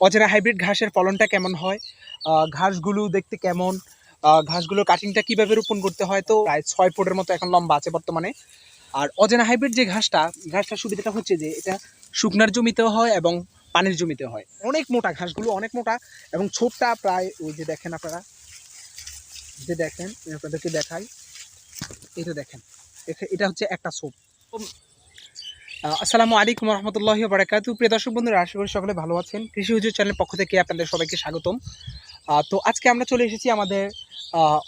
অজানা হাইব্রিড ঘাসের ফলনটা কেমন হয়, ঘাসগুলো দেখতে কেমন, ঘাসগুলোর কাটিংটা কিভাবে রোপণ করতে হয়। তো প্রায় 6 ফুটের মতো এখন লম্বা আছে বর্তমানে। আর অজানা হাইব্রিড যে ঘাসটার সুবিধাটা হচ্ছে যে এটা শুকনার জমিতেও হয় এবং পানির জমিতেও হয়। অনেক মোটা ঘাসগুলো, অনেক মোটা এবং ছোটটা প্রায় ওই যে দেখেন আপনারা, যে দেখেন আমি আপনাদেরকে দেখাই, এটা দেখেন, এটা হচ্ছে একটা ছোপ। আসসালামু আলাইকুম রহমতুল্লাহি ওয়া বারাকাতুহু। প্রিয় দর্শক বন্ধুরা, আশা করি সকলে ভালো আছেন। কৃষি হুজুর চ্যানেলের পক্ষ থেকে আপনাদের সবাইকে স্বাগতম। তো আজকে আমরা চলে এসেছি আমাদের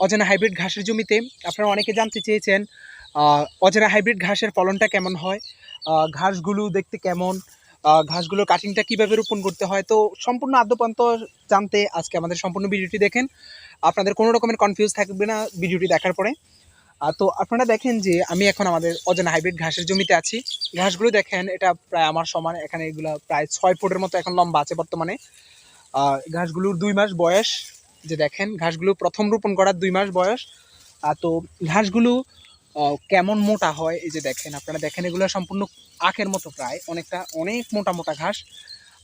অজানা হাইব্রিড ঘাসের জমিতে। আপনারা অনেকে জানতে চেয়েছেন অজানা হাইব্রিড ঘাসের ফলনটা কেমন হয়, ঘাসগুলো দেখতে কেমন, ঘাসগুলোর কাটিংটা কিভাবে রোপণ করতে হয়। তো সম্পূর্ণ আদ্যপান্ত জানতে আজকে আমাদের সম্পূর্ণ ভিডিওটি দেখেন। আপনাদের কোনো রকমের কনফিউজ থাকবে না ভিডিওটি দেখার পরে। তো আপনারা দেখেন যে আমি এখন আমাদের অজানা হাইব্রিড ঘাসের জমিতে আছি। ঘাসগুলো দেখেন, এটা প্রায় আমার সমান। এখানে এগুলো প্রায় 6 ফুটের মতো এখন লম্বা আছে বর্তমানে। ঘাসগুলোর 2 মাস বয়স। যে দেখেন, ঘাসগুলো প্রথম রোপণ করার 2 মাস বয়স। তো ঘাসগুলো কেমন মোটা হয়, এই যে দেখেন, আপনারা দেখেন, এগুলো সম্পূর্ণ আখের মতো, প্রায় অনেক মোটা মোটা ঘাস।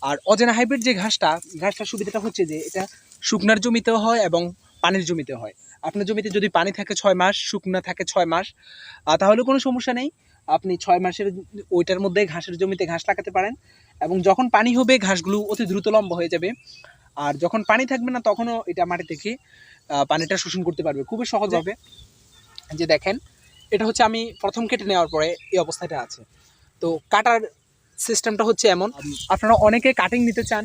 আর অজানা হাইব্রিড যে ঘাসটার সুবিধাটা হচ্ছে যে এটা শুকনার জমিতেও হয় এবং পানির জমিতেও হয়। আপনার জমিতে যদি পানি থাকে 6 মাস, শুকনা থাকে 6 মাস, তাহলে কোনো সমস্যা নেই। আপনি 6 মাসের ওইটার মধ্যে ঘাসের জমিতে ঘাস লাগাতে পারেন এবং যখন পানি হবে ঘাসগুলো অতি দ্রুত লম্বা হয়ে যাবে। আর যখন পানি থাকবে না তখনও এটা মাটি থেকে পানিটা শোষণ করতে পারবে খুবই সহজভাবে। যে দেখেন, এটা হচ্ছে আমি প্রথম কেটে নেওয়ার পরে এই অবস্থাটা আছে। তো কাটার সিস্টেমটা হচ্ছে এমন, আপনারা অনেকে কাটিং নিতে চান,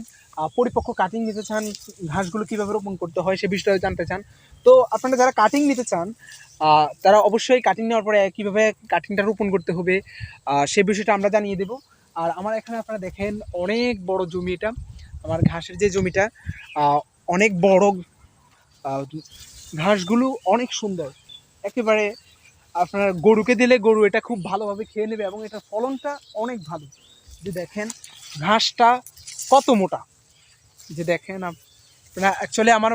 পরিপক্ক কাটিং নিতে চান, ঘাসগুলো কীভাবে রোপণ করতে হয় সে বিষয়ে জানতে চান। তো আপনারা যারা কাটিং নিতে চান তারা অবশ্যই কাটিং নেওয়ার পরে কীভাবে কাটিংটা রোপণ করতে হবে সে বিষয়টা আমরা জানিয়ে দেব। আর আমার এখানে আপনারা দেখেন অনেক বড় জমি, এটা আমার ঘাসের যে জমিটা, অনেক বড়। ঘাসগুলো অনেক সুন্দর, একেবারে আপনার গরুকে দিলে গরু এটা খুব ভালোভাবে খেয়ে নেবে এবং এটার ফলনটা অনেক ভালো। যে দেখেন ঘাসটা কত মোটা, যে দেখেন আপনারা। অ্যাকচুয়ালি আমার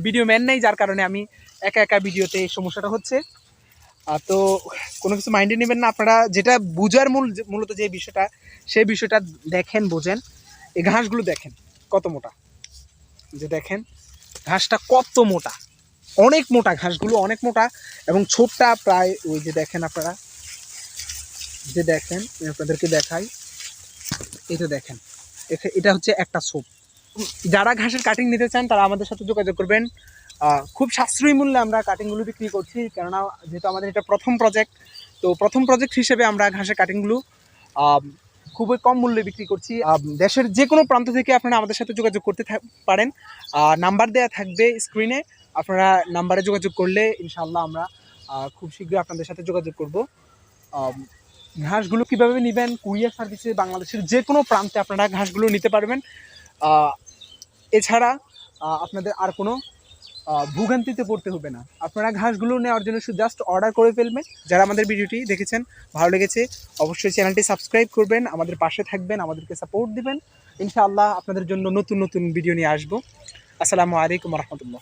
ভিডিও ম্যান নেই, যার কারণে আমি একা একা ভিডিওতে এই সমস্যাটা হচ্ছে। তো কোনো কিছু মাইন্ডে নেবেন না, আপনারা যেটা বুঝার মূলত যে বিষয়টা, সেই বিষয়টা দেখেন, বোঝেন। এই ঘাসগুলো দেখেন কত মোটা, যে দেখেন ঘাসটা কত মোটা, অনেক মোটা ঘাসগুলো, অনেক মোটা এবং ছোটটা প্রায় ওই যে দেখেন আপনারা, যে দেখেন আমি আপনাদেরকে দেখাই, এটা দেখেন, এটা হচ্ছে একটা ছোপ। যারা ঘাসের কাটিং নিতে চান তারা আমাদের সাথে যোগাযোগ করবেন। খুব সাশ্রয়ী মূল্যে আমরা কাটিংগুলো বিক্রি করছি, কেননা যেহেতু আমাদের এটা প্রথম প্রজেক্ট। তো প্রথম প্রজেক্ট হিসেবে আমরা ঘাসের কাটিংগুলো খুবই কম মূল্যে বিক্রি করছি। দেশের যে কোনো প্রান্ত থেকে আপনারা আমাদের সাথে যোগাযোগ করতে পারেন। নাম্বার দেওয়া থাকবে স্ক্রিনে, আপনারা নাম্বারে যোগাযোগ করলে ইনশাআল্লাহ আমরা খুব শীঘ্রই আপনাদের সাথে যোগাযোগ করব। ঘাসগুলো কীভাবে নেবেন, কুরিয়ার সার্ভিসে বাংলাদেশের যে কোনো প্রান্তে আপনারা ঘাসগুলো নিতে পারবেন। এছাড়া আপনাদের আর কোনো ভোগান্তিতে পড়তে হবে না। আপনারা ঘাসগুলো নেওয়ার জন্য শুধু জাস্ট অর্ডার করে ফেলবেন। যারা আমাদের ভিডিওটি দেখেছেন, ভালো লেগেছে, অবশ্যই চ্যানেলটি সাবস্ক্রাইব করবেন, আমাদের পাশে থাকবেন, আমাদেরকে সাপোর্ট দিবেন। ইনশাআল্লাহ আপনাদের জন্য নতুন নতুন ভিডিও নিয়ে আসবো। আসসালামু আলাইকুম রহমতুল্লাহ।